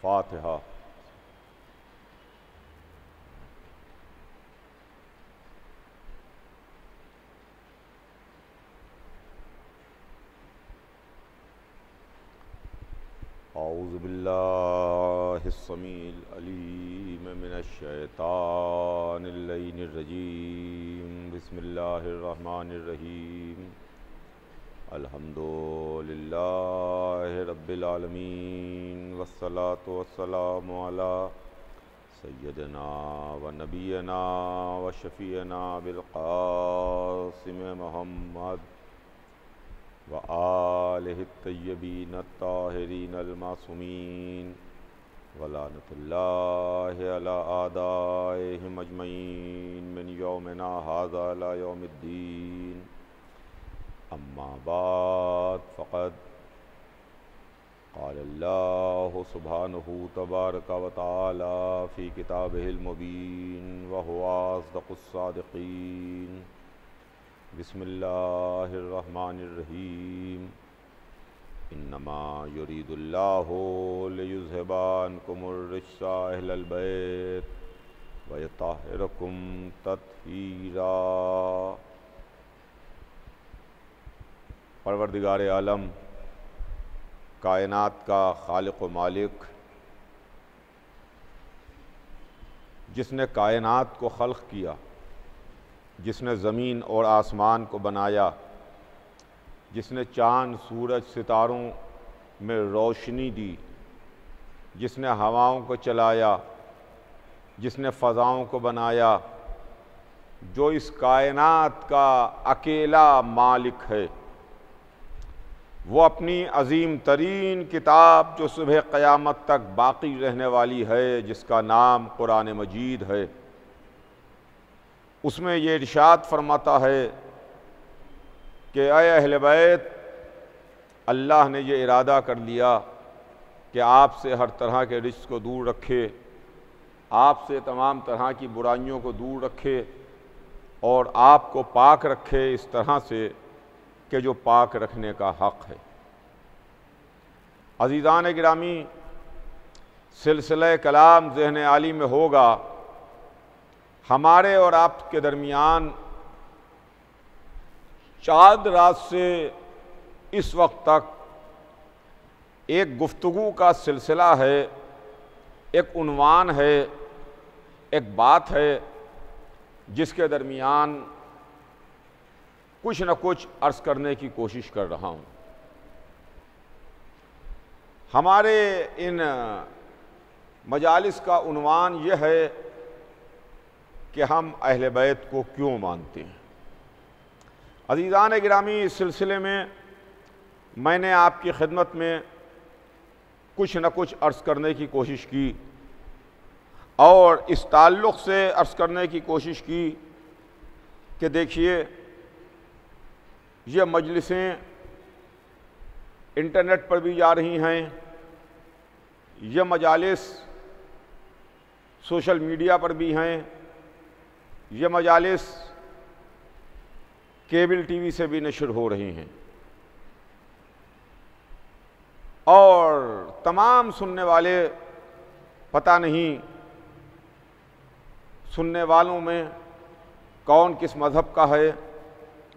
फातिहा। औज़ु बिल्लाहिस्समील अलीम मिनश्शैतानिर रजीम। बिस्मिल्लाहिर्रहमानिर्रहीम। अल्हम्दुलिल्लाहि रब्बिल आलमीन वस्सलातु वस्सलामु अला सय्यदिना व नबियना व शफ़ीना बिल क़ासिम मुहम्मद व आलिहि तय्यबीन ताहिरीन अल मासूमीन व लानतुल्लाहि अला आदाइहिम अजमईन मिन यौमिना हाज़ा इला यौमिद्दीन। अम्मा बाद फ़क़द क़ालल्लाहु सुब्हानहु तबारक व तआला फ़ी किताबिहिल मुबीन व हुवा अस्दक़ुस सादिक़ीन। बिस्मिल्लाहिर्रहमानिर्रहीम। इन्नमा युरीदुल्लाहु लियुज़हिबा अन्कुमुर रिज्सा अहलल बैत व यतहिरकुम तत्हीरा। परवरदिगार आलम, कायनात का खालिक व मालिक, जिसने कायनात को खल्क़ किया, जिसने ज़मीन और आसमान को बनाया, जिसने चाँद सूरज सितारों में रोशनी दी, जिसने हवाओं को चलाया, जिसने फ़ज़ाओं को बनाया, जो इस कायनात का अकेला मालिक है, वो अपनी अज़ीम तरीन किताब जो सुबह क़यामत तक बाक़ी रहने वाली है, जिसका नाम कुरान मजीद है, उसमें ये इरशाद फरमाता है कि ऐ अहले बैत, अल्लाह ने ये इरादा कर लिया कि आपसे हर तरह के रिज़्क़ को दूर रखे, आपसे तमाम तरह की बुराइयों को दूर रखे और आपको पाक रखे इस तरह से कि जो पाक रखने का हक़ है। अज़ीज़ान गिरामी, सिलसिला कलाम ज़हन आली में होगा। हमारे और आपके दरमियान चाँद रात से इस वक्त तक एक गुफ्तगू का सिलसिला है, एक उन्वान है, एक बात है जिसके दरमियान कुछ न कुछ अर्ज़ करने की कोशिश कर रहा हूँ। हमारे इन मजालिस का उन्वान यह है कि हम अहले बैत को क्यों मानते हैं। अज़ीज़ान गिरामी, इस सिलसिले में मैंने आपकी खिदमत में कुछ न कुछ अर्ज़ करने की कोशिश की और इस ताल्लुक़ से अर्ज़ करने की कोशिश की कि देखिए, ये मजलिसें इंटरनेट पर भी जा रही हैं, ये मजालिस सोशल मीडिया पर भी हैं, ये मजालिस केबल टीवी से भी नशर हो रही हैं और तमाम सुनने वाले, पता नहीं सुनने वालों में कौन किस मज़हब का है,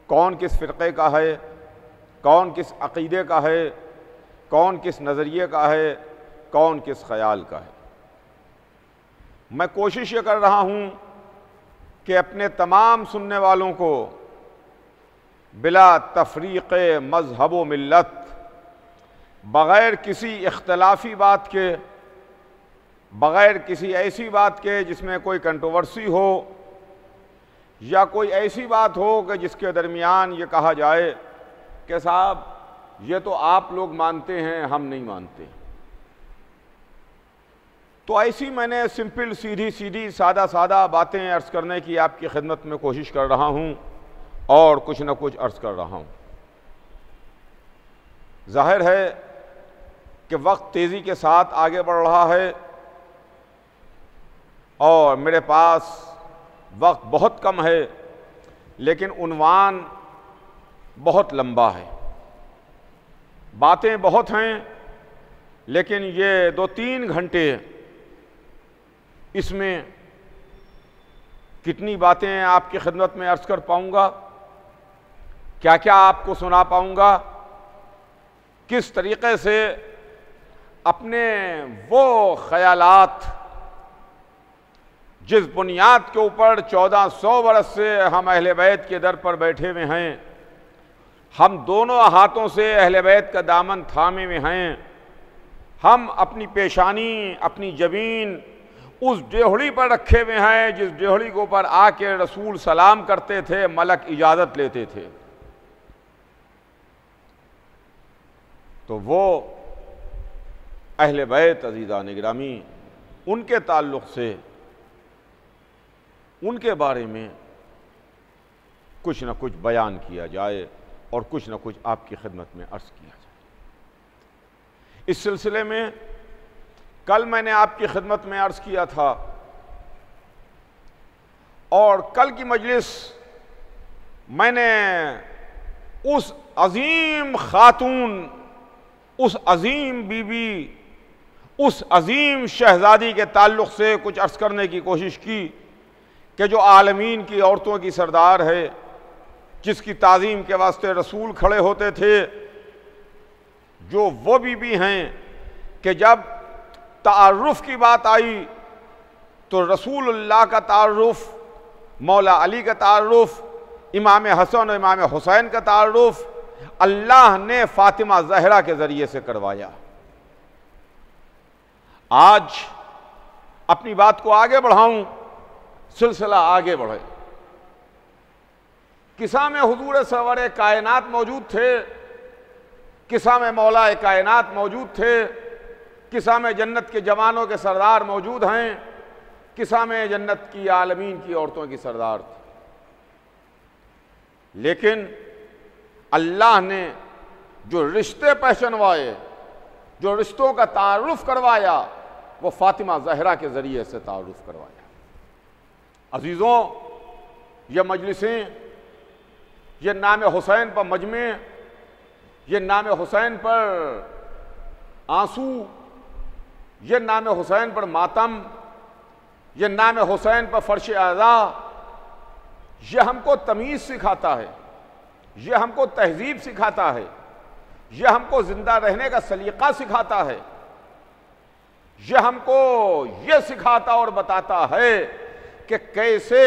कौन किस फ़िरक़े का है, कौन किस अक़ीदे का है, कौन किस नज़रिए का है, कौन किस ख़याल का है। मैं कोशिश ये कर रहा हूँ कि अपने तमाम सुनने वालों को बिला तफ़रीक़ मज़हब व मिल्लत, बग़ैर किसी इख्तलाफी बात के, बग़ैर किसी ऐसी बात के जिसमें कोई कंट्रोवर्सी हो या कोई ऐसी बात हो कि जिसके दरमियान ये कहा जाए कि साहब ये तो आप लोग मानते हैं, हम नहीं मानते। तो ऐसी मैंने सिंपल सीधी सीधी सादा सादा बातें अर्ज़ करने की आपकी खिदमत में कोशिश कर रहा हूँ और कुछ न कुछ अर्ज़ कर रहा हूँ। ज़ाहिर है कि वक्त तेज़ी के साथ आगे बढ़ रहा है और मेरे पास वक्त बहुत कम है, लेकिन उन्वान बहुत लंबा है, बातें बहुत हैं लेकिन ये 2-3 घंटे इसमें कितनी बातें आपकी खिदमत में अर्ज कर पाऊंगा, क्या क्या आपको सुना पाऊंगा, किस तरीके से अपने वो ख्यालात जिस बुनियाद के ऊपर 1400 बरस से हम अहले बैत के दर पर बैठे हुए हैं, हम दोनों हाथों से अहले बैत का दामन थामे हुए हैं, हम अपनी पेशानी अपनी जबीन उस डेहड़ी पर रखे हुए हैं जिस डेहड़ी के ऊपर आके रसूल सलाम करते थे, मलक इजाज़त लेते थे। तो वो अहले बैत अज़ीज़ान गिरामी, उनके ताल्लुक़ से उनके बारे में कुछ न कुछ बयान किया जाए और कुछ न कुछ आपकी खिदमत में अर्ज़ किया जाए। इस सिलसिले में कल मैंने आपकी खिदमत में अर्ज़ किया था और कल की मजलिस मैंने उस अजीम खातून, उस अजीम बीबी, उस अजीम शहजादी के ताल्लुक़ से कुछ अर्ज़ करने की कोशिश की कि जो आलमीन की औरतों की सरदार है, जिसकी ताज़ीम के वास्ते रसूल खड़े होते थे, जो वो बीबी हैं कि जब तारुफ़ की बात आई तो रसूलुल्लाह का तारुफ़, मौला अली का तारुफ़, इमाम हसन और इमाम हुसैन का तारुफ़ अल्लाह ने फ़ातिमा ज़हरा के ज़रिए से करवाया। आज अपनी बात को आगे बढ़ाऊं, सिलसिला आगे बढ़े। किस्सा में हुजूर सरवर कायनात मौजूद थे, किस्सा में मौला कायनात मौजूद थे, किस्सा में जन्नत के जवानों के सरदार मौजूद हैं, किस्सा में जन्नत की आलमीन की औरतों की सरदार थी। लेकिन अल्लाह ने जो रिश्ते पहचानवाए, जो रिश्तों का तारुफ करवाया, वो फातिमा ज़हरा के ज़रिए से तारुफ करवाया। अजीज़ों, ये मजलिसें, ये नाम हुसैन पर मजमे, ये नाम हुसैन पर आंसू, ये नाम हुसैन पर मातम, ये नाम हुसैन पर फर्श आज़ा, ये हमको तमीज़ सिखाता है, ये हमको तहजीब सिखाता है, ये हमको ज़िंदा रहने का सलीक़ा सिखाता है, ये हमको ये सिखाता और बताता है कि कैसे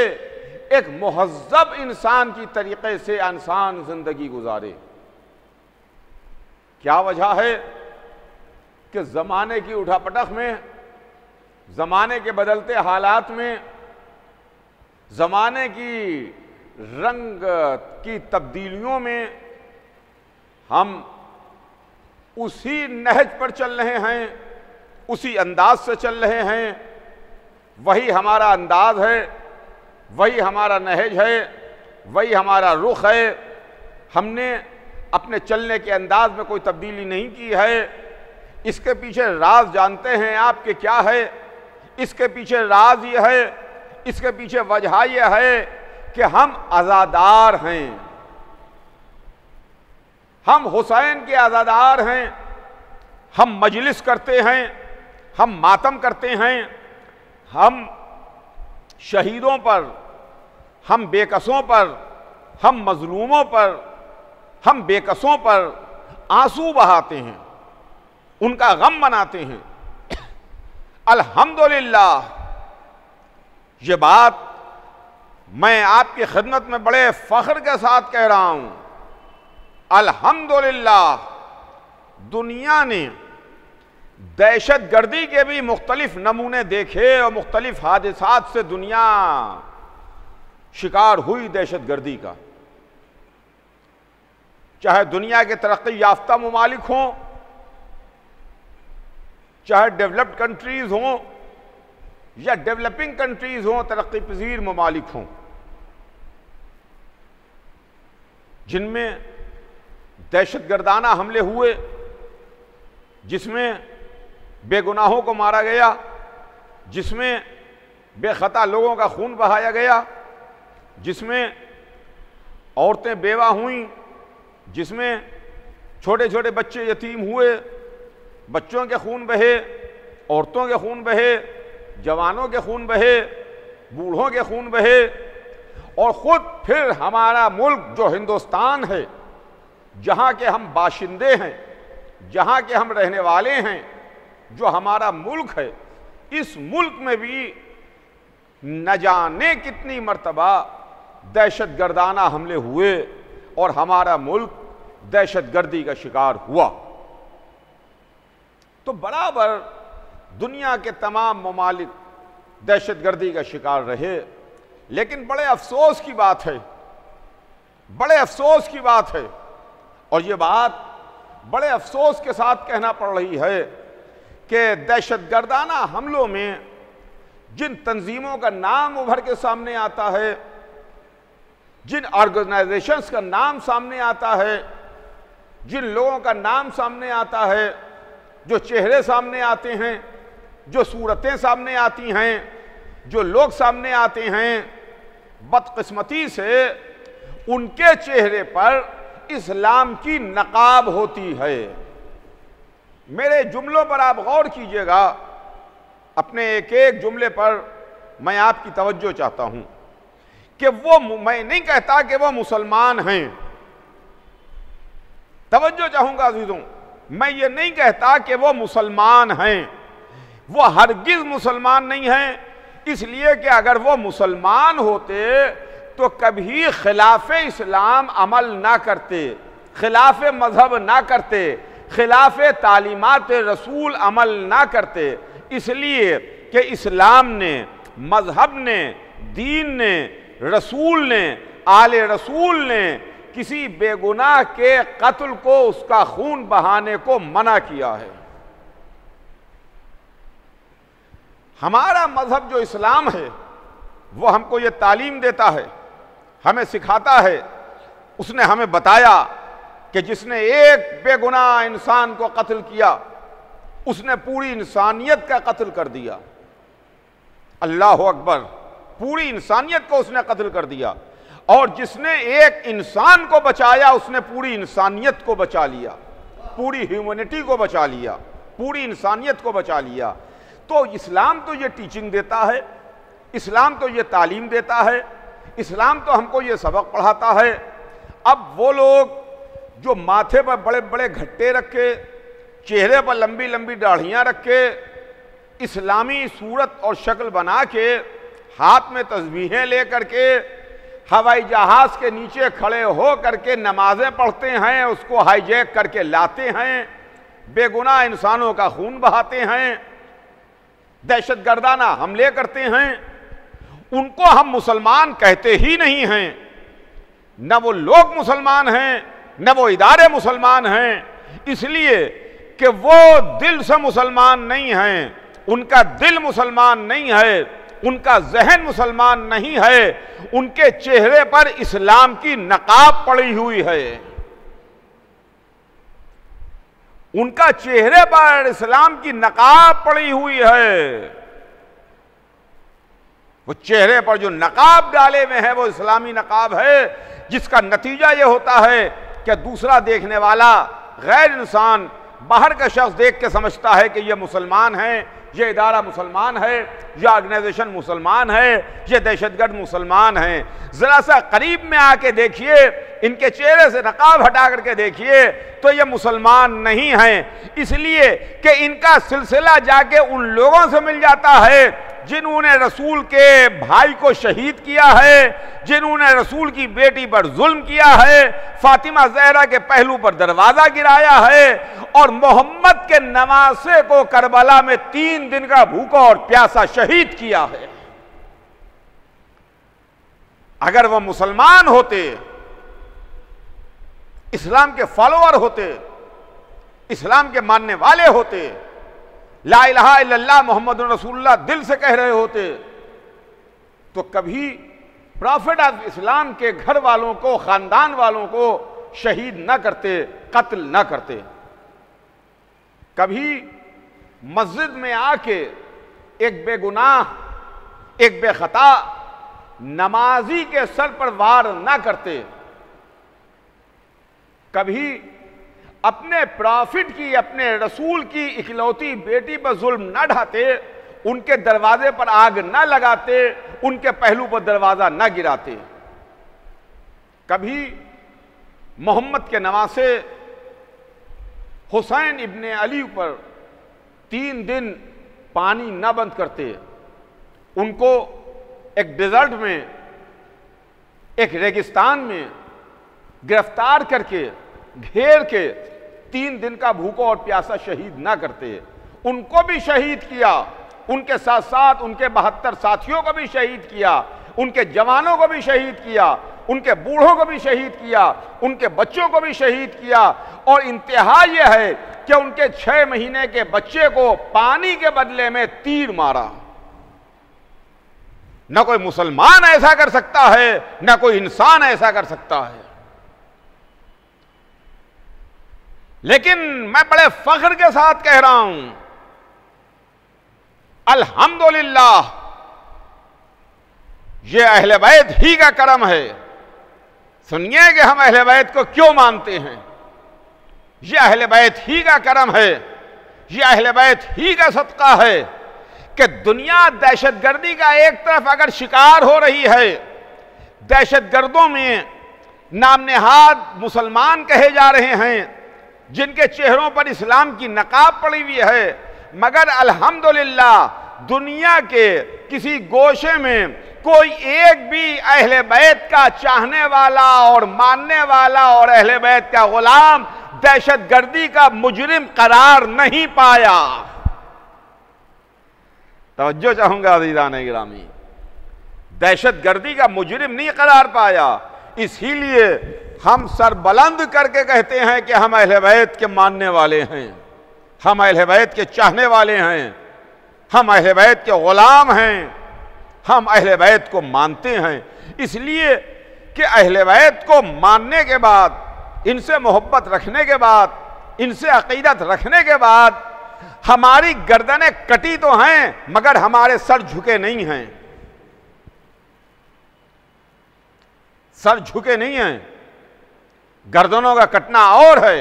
एक मुहज़्ज़ब इंसान की तरीक़े से इंसान ज़िंदगी गुजारे। क्या वजह है कि ज़माने की उठापटक में, ज़माने के बदलते हालात में, ज़माने की रंग की तब्दीलियों में हम उसी नहज पर चल रहे हैं, उसी अंदाज से चल रहे हैं। वही हमारा अंदाज है, वही हमारा नहज है, वही हमारा रुख है। हमने अपने चलने के अंदाज में कोई तब्दीली नहीं की है। इसके पीछे राज जानते हैं आप कि क्या है? इसके पीछे राज ये है, इसके पीछे वजह यह है कि हम आज़ादार हैं, हम हुसैन के आज़ादार हैं। हम मजलिस करते हैं, हम मातम करते हैं, हम शहीदों पर, हम बेकसों पर, हम मजलूमों पर, हम बेकसों पर आंसू बहाते हैं, उनका गम मनाते हैं। अल्हम्दुलिल्लाह, ये बात मैं आपकी खिदमत में बड़े फ़ख्र के साथ कह रहा हूँ। अल्हम्दुलिल्लाह, दुनिया ने दहशत गर्दी के भी मुख्तलिफ नमूने देखे और मुख्तलिफ हादिसात से दुनिया शिकार हुई दहशत गर्दी का। चाहे दुनिया के तरक्की याफ्ता ममालिक हों, चाहे डेवलप्ड कंट्रीज हों या डेवलपिंग कंट्रीज हों, तरक्की पजीर ममालिक हों, जिनमें दहशत गर्दाना हमले हुए, जिसमें बेगुनाहों को मारा गया, जिसमें बेखता लोगों का खून बहाया गया, जिसमें औरतें बेवा हुईं, जिसमें छोटे छोटे बच्चे यतीम हुए, बच्चों के खून बहे, औरतों के खून बहे, जवानों के खून बहे, बूढ़ों के खून बहे, और ख़ुद फिर हमारा मुल्क जो हिंदुस्तान है, जहाँ के हम बाशिंदे हैं, जहाँ के हम रहने वाले हैं, जो हमारा मुल्क है, इस मुल्क में भी न जाने कितनी मर्तबा दहशतगर्दाना हमले हुए और हमारा मुल्क दहशतगर्दी का शिकार हुआ। तो बराबर दुनिया के तमाम ममालिक दहशतगर्दी का शिकार रहे, लेकिन बड़े अफसोस की बात है, बड़े अफसोस की बात है, और ये बात बड़े अफसोस के साथ कहना पड़ रही है कि दहशतगर्दाना हमलों में जिन तंजीमों का नाम उभर के सामने आता है, जिन ऑर्गेनाइजेशंस का नाम सामने आता है, जिन लोगों का नाम सामने आता है, जो चेहरे सामने आते हैं, जो सूरतें सामने आती हैं, जो लोग सामने आते हैं, बदकिस्मती से उनके चेहरे पर इस्लाम की नकाब होती है। मेरे जुमलों पर आप गौर कीजिएगा, अपने एक एक जुमले पर मैं आपकी तवज्जो चाहता हूं कि वो, मैं नहीं कहता कि वो मुसलमान हैं, तवज्जो चाहूंगा अजीजों, मैं ये नहीं कहता कि वो मुसलमान हैं, वो हरगिज मुसलमान नहीं हैं, इसलिए कि अगर वो मुसलमान होते तो कभी खिलाफ इस्लाम अमल ना करते, खिलाफ मजहब ना करते, खिलाफ तालीमात रसूल अमल ना करते, इसलिए कि इस्लाम ने, मजहब ने, दीन ने, रसूल ने, आले रसूल ने किसी बेगुनाह के कत्ल को, उसका खून बहाने को मना किया है। हमारा मजहब जो इस्लाम है वो हमको ये तालीम देता है, हमें सिखाता है, उसने हमें बताया कि जिसने एक बेगुनाह इंसान को कत्ल किया उसने पूरी इंसानियत का कत्ल कर दिया। अल्लाह अकबर, पूरी इंसानियत को उसने कत्ल कर दिया, और जिसने एक इंसान को बचाया उसने पूरी इंसानियत को बचा लिया, पूरी ह्यूमैनिटी को बचा लिया, पूरी इंसानियत को बचा लिया। तो इस्लाम तो ये टीचिंग देता है, इस्लाम तो ये तालीम देता है, इस्लाम तो हमको ये सबक पढ़ाता है। अब वो लोग जो माथे पर बड़े बड़े घट्टे रखे, चेहरे पर लंबी लंबी दाढ़ियाँ रखे, इस्लामी सूरत और शक्ल बना के, हाथ में तस्बीहें ले करके हवाई जहाज के नीचे खड़े हो करके नमाजें पढ़ते हैं, उसको हाईजैक करके लाते हैं, बेगुनाह इंसानों का खून बहाते हैं, दहशतगर्दाना हमले करते हैं, उनको हम मुसलमान कहते ही नहीं हैं। न वो लोग मुसलमान हैं, न वो इदारे मुसलमान हैं, इसलिए कि वो दिल से मुसलमान नहीं हैं, उनका दिल मुसलमान नहीं है, उनका जहन मुसलमान नहीं है, उनके चेहरे पर इस्लाम की नकाब पड़ी हुई है, उनका चेहरे पर इस्लाम की नकाब पड़ी हुई है। वो चेहरे पर जो नकाब डाले हुए हैं वो इस्लामी नकाब है, जिसका नतीजा ये होता है कि दूसरा देखने वाला गैर इंसान, बाहर का शख्स देख के समझता है कि ये मुसलमान है, ये इदारा मुसलमान है, ये ऑर्गेनाइजेशन मुसलमान है, ये दहशतगर्द मुसलमान है। जरा सा करीब में आके देखिए, इनके चेहरे से नकाब हटा करके देखिए तो ये मुसलमान नहीं हैं, इसलिए कि इनका सिलसिला जाके उन लोगों से मिल जाता है जिन्होंने रसूल के भाई को शहीद किया है, जिन्होंने रसूल की बेटी पर जुल्म किया है, फातिमा ज़हरा के पहलू पर दरवाजा गिराया है, और मोहम्मद के नवासे को करबला में 3 दिन का भूखा और प्यासा शहीद किया है। अगर वो मुसलमान होते, इस्लाम के फॉलोअर होते, इस्लाम के मानने वाले होते, ला इलाहा इल्लल्लाह मोहम्मदुर रसूलुल्लाह दिल से कह रहे होते, तो कभी प्रॉफिट ऑफ इस्लाम के घर वालों को, खानदान वालों को शहीद न करते, कत्ल न करते। कभी मस्जिद में आके एक बेगुनाह, एक बेखता नमाजी के सर पर वार न करते। कभी अपने प्रॉफिट की, अपने रसूल की इकलौती बेटी पर जुल्म न ढाते, उनके दरवाजे पर आग न लगाते, उनके पहलू पर दरवाजा न गिराते। कभी मोहम्मद के नवासे हुसैन इब्ने अली पर 3 दिन पानी न बंद करते, उनको एक डेजर्ट में, एक रेगिस्तान में गिरफ्तार करके, घेर के 3 दिन का भूखा और प्यासा शहीद ना करते। उनको भी शहीद किया, उनके साथ साथ उनके 72 साथियों को भी शहीद किया, उनके जवानों को भी शहीद किया, उनके बूढ़ों को भी शहीद किया, उनके बच्चों को भी शहीद किया। और इंतहा यह है कि उनके 6 महीने के बच्चे को पानी के बदले में तीर मारा। न कोई मुसलमान ऐसा कर सकता है, न कोई इंसान ऐसा कर सकता है। लेकिन मैं बड़े फख्र के साथ कह रहा हूं, अल्हम्दुलिल्लाह, यह अहले बैत ही का करम है। सुनिए कि हम अहले बैत को क्यों मानते हैं। यह अहले बैत ही का करम है, यह अहले बैत ही का सदका है कि दुनिया दहशतगर्दी का एक तरफ अगर शिकार हो रही है, दहशतगर्दों में नाम नेहाद मुसलमान कहे जा रहे हैं जिनके चेहरों पर इस्लाम की नकाब पड़ी हुई है, मगर अल्हम्दुलिल्लाह दुनिया के किसी गोशे में कोई एक भी अहले बैत का चाहने वाला और मानने वाला और अहले बैत का गुलाम दहशतगर्दी का मुजरिम करार नहीं पाया। तवज्जो चाहूंगा अज़ीज़ान गिरामी, दहशतगर्दी का मुजरिम नहीं करार पाया। इसीलिए हम सर बुलंद करके कहते हैं कि हम अहले बैत के मानने वाले हैं, हम अहले बैत के चाहने वाले हैं, हम अहले बैत के गुलाम हैं, हम अहले बैत को मानते हैं। इसलिए कि अहले बैत को मानने के बाद, इनसे मोहब्बत रखने के बाद, इनसे अकीदत रखने के बाद हमारी गर्दनें कटी तो हैं मगर हमारे सर झुके नहीं हैं, सर झुके नहीं हैं। गर्दनों का कटना और है,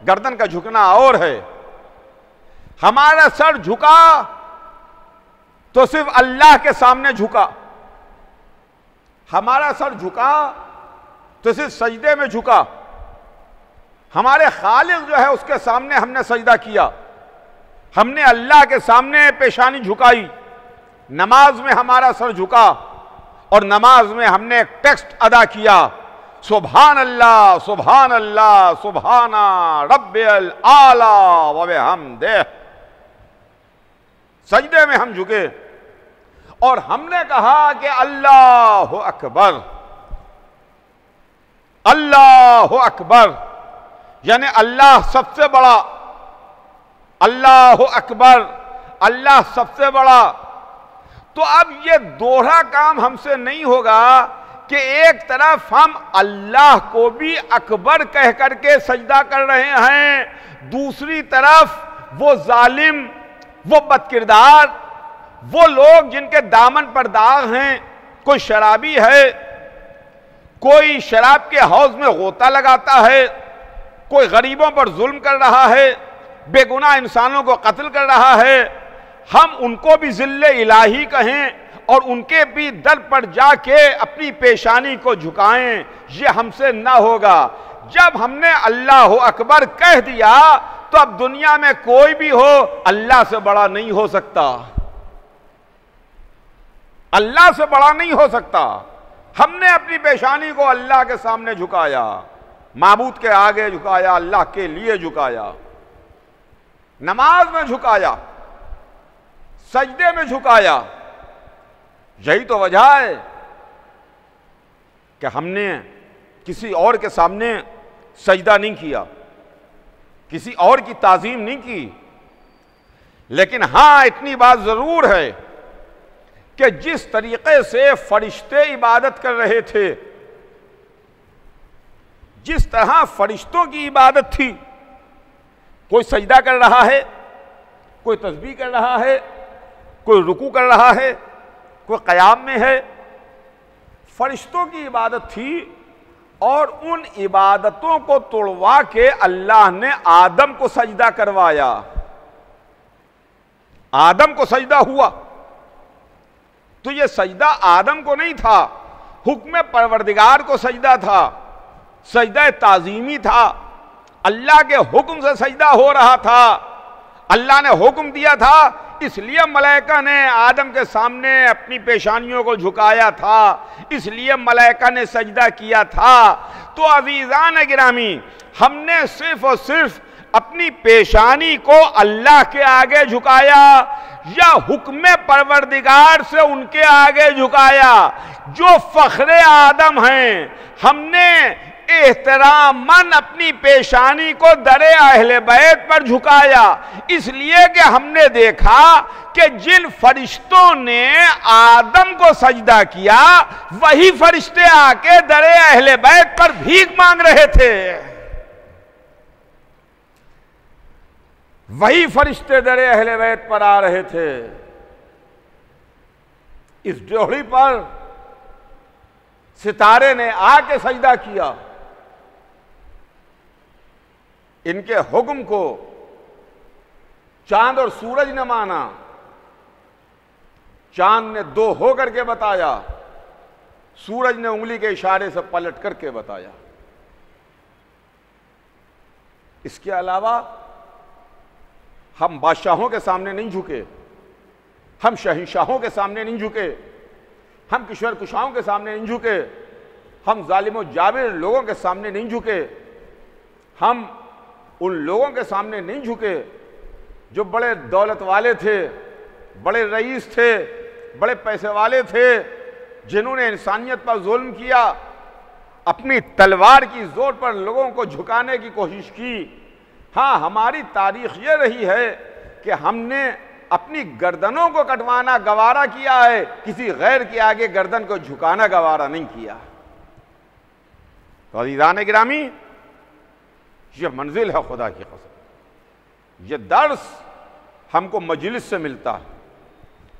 गर्दन का झुकना और है। हमारा सर झुका तो सिर्फ अल्लाह के सामने झुका, हमारा सर झुका तो सिर्फ सजदे में झुका। हमारे खालिक जो है उसके सामने हमने सजदा किया, हमने अल्लाह के सामने पेशानी झुकाई। नमाज में हमारा सर झुका और नमाज में हमने एक टेक्स्ट अदा किया, सुभान अल्लाह सुभान अल्लाह सुभाना रब्बिल आला व बिहम्दिह। सजदे में हम झुके और हमने कहा कि अल्लाहु अकबर, अल्लाहु अकबर, यानी अल्लाह सबसे बड़ा, अल्लाहु अकबर, अल्लाह सबसे बड़ा। तो अब ये दोहरा काम हमसे नहीं होगा कि एक तरफ हम अल्लाह को भी अकबर कह करके सजदा कर रहे हैं, दूसरी तरफ वो जालिम, वो बदकिरदार, वो लोग जिनके दामन पर दाग हैं, कोई शराबी है, कोई शराब के हौज में गोता लगाता है, कोई गरीबों पर जुल्म कर रहा है, बेगुनाह इंसानों को कत्ल कर रहा है, हम उनको भी जिल्ले इलाही कहें और उनके भी दर पर जाके अपनी पेशानी को झुकाएं, ये हमसे ना होगा। जब हमने अल्लाह अकबर कह दिया तो अब दुनिया में कोई भी हो अल्लाह से बड़ा नहीं हो सकता, अल्लाह से बड़ा नहीं हो सकता। हमने अपनी पेशानी को अल्लाह के सामने झुकाया, माबूद के आगे झुकाया, अल्लाह के लिए झुकाया, नमाज में झुकाया, सजदे में झुकाया। यही तो वजह है कि हमने किसी और के सामने सजदा नहीं किया, किसी और की ताजीम नहीं की। लेकिन हां, इतनी बात जरूर है कि जिस तरीके से फरिश्ते इबादत कर रहे थे, जिस तरह फरिश्तों की इबादत थी, कोई सजदा कर रहा है, कोई तस्बीह कर रहा है, कोई रुकू कर रहा है, कोई क़याम में है, फरिश्तों की इबादत थी और उन इबादतों को तोड़वा के अल्लाह ने आदम को सजदा करवाया। आदम को सजदा हुआ तो ये सजदा आदम को नहीं था, हुक्म परवरदिगार को सजदा था, सजदा ताजीमी था, अल्लाह के हुक्म से सजदा हो रहा था। अल्लाह ने हुक्म दिया था, इसलिए मलाइका ने आदम के सामने अपनी पेशानियों को झुकाया था, इसलिए मलाइका ने सजदा किया था। तो अज़ीज़ान गिरामी, हमने सिर्फ और सिर्फ अपनी पेशानी को अल्लाह के आगे झुकाया या हुक्म परवरदिगार से उनके आगे झुकाया? जो फख्रे आदम हैं, हमने एहतरामन अपनी पेशानी को दरे अहले बैत पर झुकाया, इसलिए कि हमने देखा कि जिन फरिश्तों ने आदम को सजदा किया वही फरिश्ते आके दरे अहले बैत पर भीख मांग रहे थे। वही फरिश्ते दरे अहले बैत पर आ रहे थे। इस जोड़ी पर सितारे ने आके सजदा किया। इनके हुक्म को चांद और सूरज ने माना। चांद ने दो हो करके बताया, सूरज ने उंगली के इशारे से पलट करके बताया। इसके अलावा हम बादशाहों के सामने नहीं झुके, हम शहंशाहों के सामने नहीं झुके, हम किशोर कुशाओं के सामने नहीं झुके, हम जालिम और जाबिर लोगों के सामने नहीं झुके, हम उन लोगों के सामने नहीं झुके जो बड़े दौलत वाले थे, बड़े रईस थे, बड़े पैसे वाले थे, जिन्होंने इंसानियत पर जुल्म किया, अपनी तलवार की जोर पर लोगों को झुकाने की कोशिश की। हाँ, हमारी तारीख ये रही है कि हमने अपनी गर्दनों को कटवाना गवारा किया है, किसी गैर के आगे गर्दन को झुकाना गवारा नहीं किया। तो अज़ीज़ान गिरामी, ये मंजिल है खुदा की कसम। ये दर्स हमको मजलिस से मिलता है,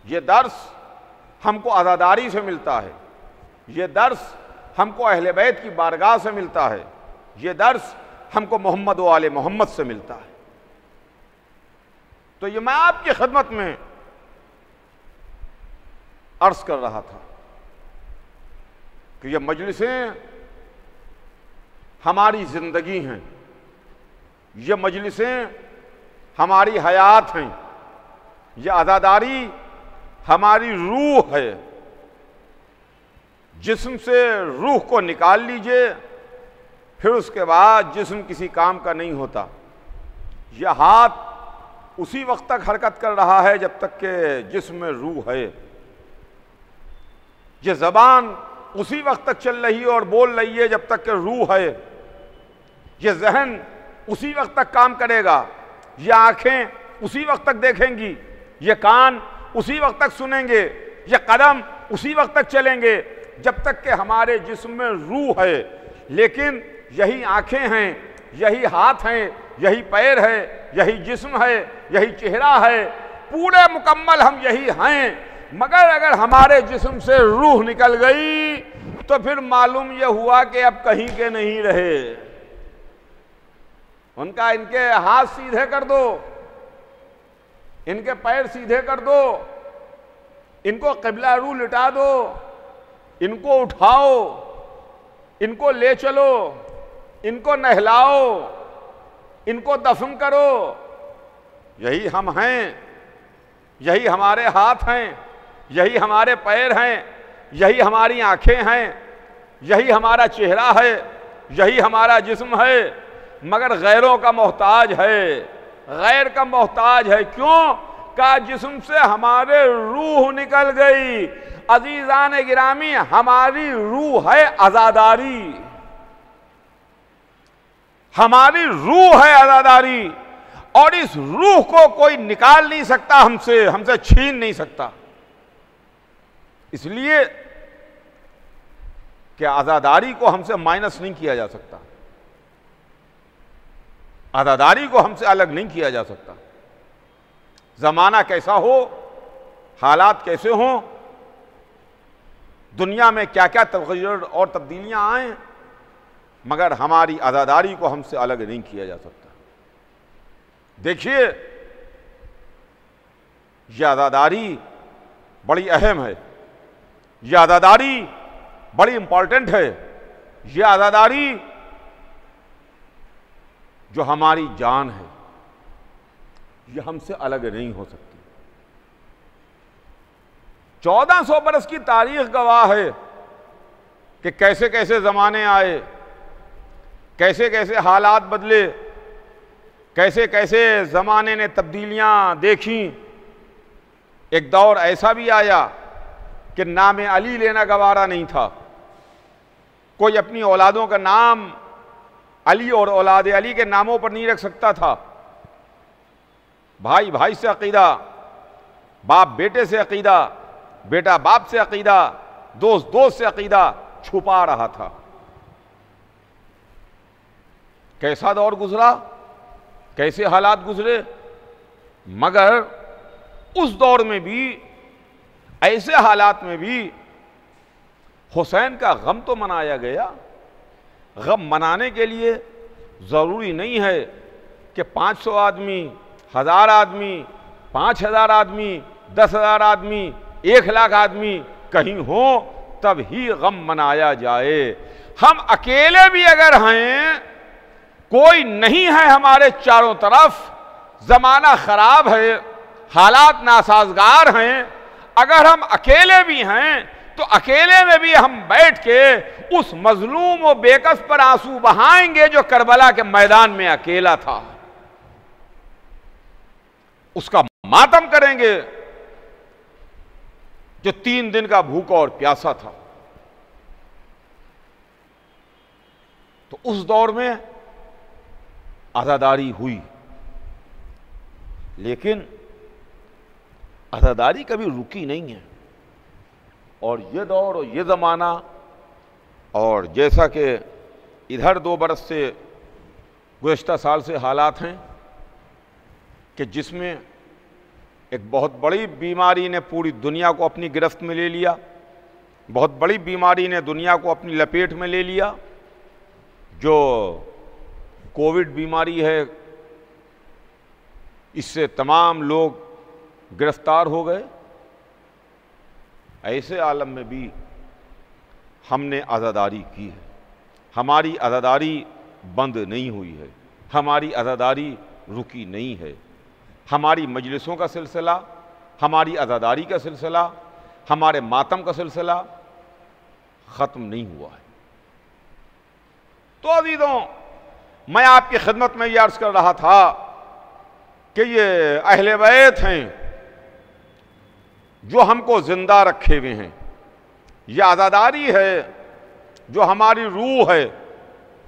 ये दर्स हमको आज़ादारी से मिलता है, ये दर्स हमको अहले बैत की बारगाह से मिलता है, ये दर्स हमको मोहम्मद व आले मोहम्मद से मिलता है। तो ये मैं आपकी खिदमत में अर्ज कर रहा था कि ये मजलिसें हमारी जिंदगी हैं, ये मजलिसें हमारी हयात हैं, ये आज़ादारी हमारी रूह है। जिस्म से रूह को निकाल लीजिए, फिर उसके बाद जिस्म किसी काम का नहीं होता। यह हाथ उसी वक्त तक हरकत कर रहा है जब तक के जिस्म में रूह है। यह ज़बान उसी वक्त तक चल रही है और बोल रही है जब तक के रूह है। यह जहन उसी वक्त तक काम करेगा, ये आंखें उसी वक्त तक देखेंगी, ये कान उसी वक्त तक सुनेंगे, ये कदम उसी वक्त तक चलेंगे जब तक कि हमारे जिस्म में रूह है। लेकिन यही आंखें हैं, यही हाथ हैं, यही पैर है, यही जिस्म है, यही चेहरा है, पूरे मुकम्मल हम यही हैं। मगर अगर हमारे जिस्म से रूह निकल गई तो फिर मालूम यह हुआ कि अब कहीं के नहीं रहे। उनका इनके हाथ सीधे कर दो, इनके पैर सीधे कर दो, इनको क़िबला रू लिटा दो, इनको उठाओ, इनको ले चलो, इनको नहलाओ, इनको दफन करो। यही हम हैं, यही हमारे हाथ हैं, यही हमारे पैर हैं, यही हमारी आंखें हैं, यही हमारा चेहरा है, यही हमारा जिस्म है। मगर गैरों का मोहताज है, गैर का मोहताज है। क्यों? का जिस्म से हमारे रूह निकल गई। अजीजान गिरामी, हमारी रूह है आज़ादारी, हमारी रूह है आज़ादारी, और इस रूह को कोई निकाल नहीं सकता हमसे छीन नहीं सकता। इसलिए कि आज़ादारी को हमसे माइनस नहीं किया जा सकता, आज़ादारी को हमसे अलग नहीं किया जा सकता। ज़माना कैसा हो, हालात कैसे हों, दुनिया में क्या क्या तग़य्युर और तब्दीलियां आएँ, मगर हमारी अज़ादारी को हमसे अलग नहीं किया जा सकता। देखिए, यह अज़ादारी बड़ी अहम है, यह अज़ादारी बड़ी इंपॉर्टेंट है, यह अज़ादारी जो हमारी जान है, यह हमसे अलग नहीं हो सकती। 1400 बरस की तारीख गवाह है कि कैसे कैसे ज़माने आए, कैसे कैसे हालात बदले, कैसे कैसे ज़माने ने तब्दीलियां देखी। एक दौर ऐसा भी आया कि नाम अली लेना गवारा नहीं था, कोई अपनी औलादों का नाम अली और औलाद अली के नामों पर नहीं रख सकता था। भाई भाई से अकीदा, बाप बेटे से अकीदा, बेटा बाप से अकीदा, दोस्त दोस्त से अकीदा छुपा रहा था। कैसा दौर गुजरा, कैसे हालात गुजरे, मगर उस दौर में भी, ऐसे हालात में भी हुसैन का गम तो मनाया गया। गम मनाने के लिए ज़रूरी नहीं है कि 500 आदमी, 1000 आदमी, 5000 आदमी, 10,000 आदमी, 1,00,000 आदमी कहीं हो तब ही गम मनाया जाए। हम अकेले भी अगर हैं, कोई नहीं है हमारे चारों तरफ, ज़माना ख़राब है, हालात नासाजगार हैं, अगर हम अकेले भी हैं तो अकेले में भी हम बैठ के उस मजलूम व बेकस पर आंसू बहाएंगे जो करबला के मैदान में अकेला था। उसका मातम करेंगे जो 3 दिन का भूखा और प्यासा था। तो उस दौर में आज़ादारी हुई, लेकिन आज़ादारी कभी रुकी नहीं है। और ये दौर और ये ज़माना, और जैसा कि इधर 2 बरस से, गुज़श्ता साल से हालात हैं कि जिसमें एक बहुत बड़ी बीमारी ने पूरी दुनिया को अपनी गिरफ्त में ले लिया, बहुत बड़ी बीमारी ने दुनिया को अपनी लपेट में ले लिया, जो कोविड बीमारी है। इससे तमाम लोग गिरफ्तार हो गए। ऐसे आलम में भी हमने आज़ादारी की है। हमारी आज़ादारी बंद नहीं हुई है, हमारी आज़ादारी रुकी नहीं है। हमारी मजलिसों का सिलसिला, हमारी आज़ादारी का सिलसिला, हमारे मातम का सिलसिला ख़त्म नहीं हुआ है। तो अज़ीज़ों, मैं आपकी खिदमत में ये अर्ज़ कर रहा था कि ये अहले बैत हैं जो हमको ज़िंदा रखे हुए हैं। ये आज़ादारी है जो हमारी रूह है।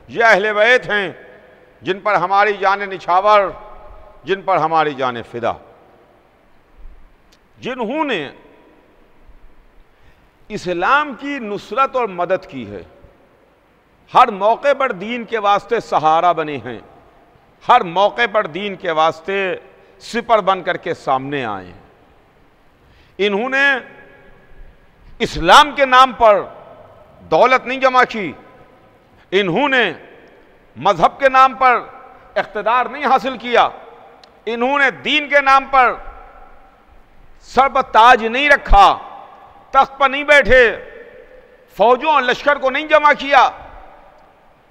ये अहले बैत हैं जिन पर हमारी जान निछावर, जिन पर हमारी जान फिदा, जिन्होंने इस्लाम की नुसरत और मदद की है, हर मौके पर दीन के वास्ते सहारा बने हैं, हर मौके पर दीन के वास्ते सिपर बन करके सामने आए हैं। इन्होंने इस्लाम के नाम पर दौलत नहीं जमा की, इन्होंने मजहब के नाम पर इख्तिदार नहीं हासिल किया, इन्होंने दीन के नाम पर सर पर ताज नहीं रखा, तख्त पर नहीं बैठे, फौजों और लश्कर को नहीं जमा किया।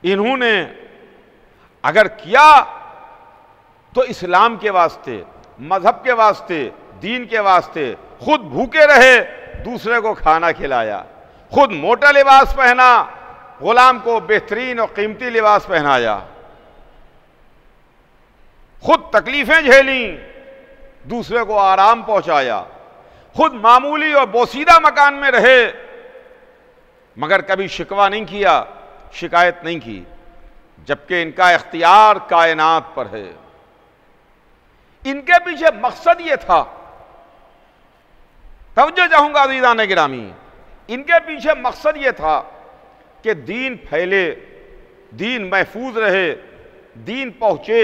इन्होंने अगर किया तो इस्लाम के वास्ते, मजहब के वास्ते, दीन के वास्ते खुद भूखे रहे, दूसरे को खाना खिलाया, खुद मोटा लिबास पहना, गुलाम को बेहतरीन और कीमती लिबास पहनाया, खुद तकलीफें झेली, दूसरे को आराम पहुंचाया, खुद मामूली और बोसीदा मकान में रहे, मगर कभी शिकवा नहीं किया, शिकायत नहीं की, जबकि इनका इख्तियार कायनात पर है। इनके पीछे मकसद ये था, तवज्जो चाहूंगा अज़ीज़ान गिरामी, इनके पीछे मकसद ये था कि दीन फैले, दीन महफूज रहे, दीन पहुंचे।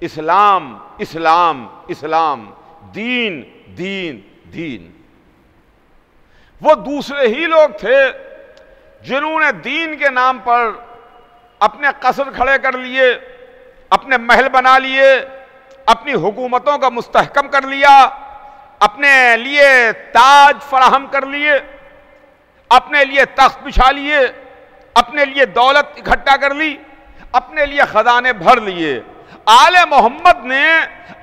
इस्लाम इस्लाम इस्लाम, दीन दीन दीन। वो दूसरे ही लोग थे जिन्होंने दीन के नाम पर अपने कसर खड़े कर लिए, अपने महल बना लिए, अपनी हुकूमतों का मुस्तहकम कर लिया, अपने लिए ताज फराहम कर लिए, अपने लिए तख्त बिछा लिए, अपने लिए दौलत इकट्ठा कर ली, अपने लिए खजाने भर लिए। आले मोहम्मद ने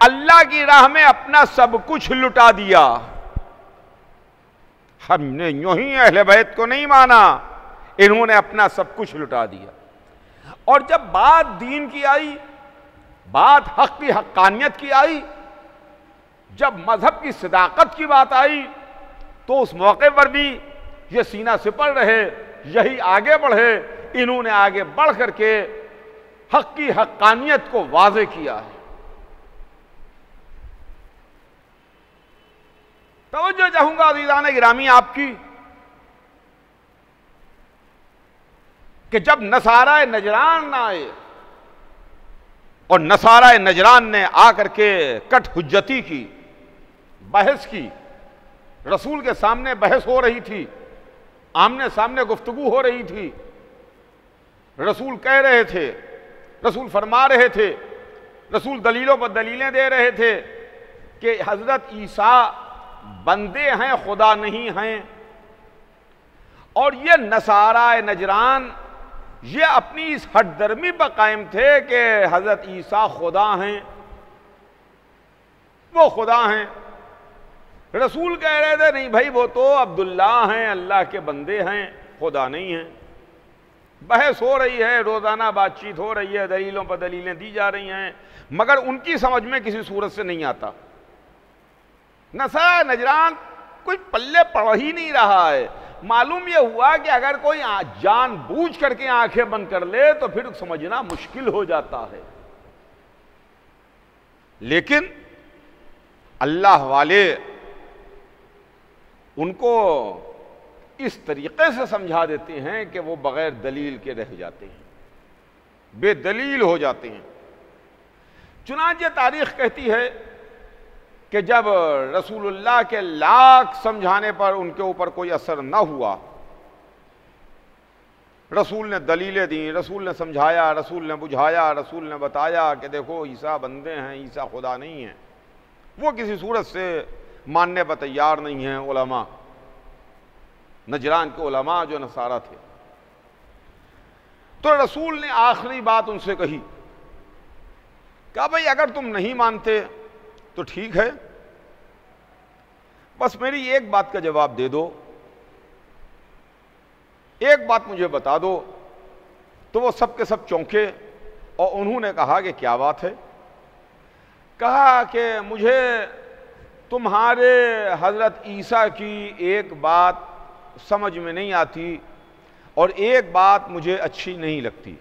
अल्लाह की राह में अपना सब कुछ लुटा दिया। हमने यूं ही अहले बैत को नहीं माना, इन्होंने अपना सब कुछ लुटा दिया। और जब बात दीन की आई, बात हक की हक्कानियत की आई, जब मजहब की सदाकत की बात आई, तो उस मौके पर भी ये सीना सिपड़ रहे, यही आगे बढ़े। इन्होंने आगे बढ़ करके हक की हक्कानियत को वाज़े किया है। तवज्जो चाहूंगा अज़ीज़ान गिरामी आपकी कि जब नसारा नजरान आए और नसारा नजरान ने आकर के कट हुज्जती की, बहस की, रसूल के सामने बहस हो रही थी, आमने सामने गुफ्तगू हो रही थी, रसूल कह रहे थे, रसूल फरमा रहे थे, रसूल दलीलों पर दलीलें दे रहे थे कि हजरत ईसा बंदे हैं, खुदा नहीं हैं। और ये नसारा नजरान ये अपनी इस हठधर्मी पर कायम थे कि हजरत ईसा खुदा हैं, वो खुदा हैं। रसूल कह रहे थे नहीं भाई, वो तो अब्दुल्ला हैं, अल्लाह के बंदे हैं, खुदा नहीं हैं। बहस हो रही है, रोजाना बातचीत हो रही है, दलीलों पर दलीलें दी जा रही हैं, मगर उनकी समझ में किसी सूरत से नहीं आता। नसारा नजरान कोई पल्ले पड़ ही नहीं रहा है। मालूम यह हुआ कि अगर कोई जानबूझ करके आंखें बंद कर ले तो फिर समझना मुश्किल हो जाता है। लेकिन अल्लाह वाले उनको इस तरीके से समझा देते हैं कि वो बगैर दलील के रह जाते हैं, बेदलील हो जाते हैं। चुनांचे तारीख कहती है कि जब रसूलुल्लाह के लाख समझाने पर उनके ऊपर कोई असर न हुआ, रसूल ने दलीलें दी, रसूल ने समझाया, रसूल ने बुझाया, रसूल ने बताया कि देखो ईसा बंदे हैं, ईसा खुदा नहीं है, वो किसी सूरत से मानने पर तैयार नहीं है। उलमा, नजरान के उलमा जो नसारा थे, तो रसूल ने आखिरी बात उनसे कही, कहा भाई अगर तुम नहीं मानते तो ठीक है, बस मेरी एक बात का जवाब दे दो, एक बात मुझे बता दो। तो वो सब के सब चौंके और उन्होंने कहा कि क्या बात है? कहा कि मुझे तुम्हारे हजरत ईसा की एक बात समझ में नहीं आती और एक बात मुझे अच्छी नहीं लगती।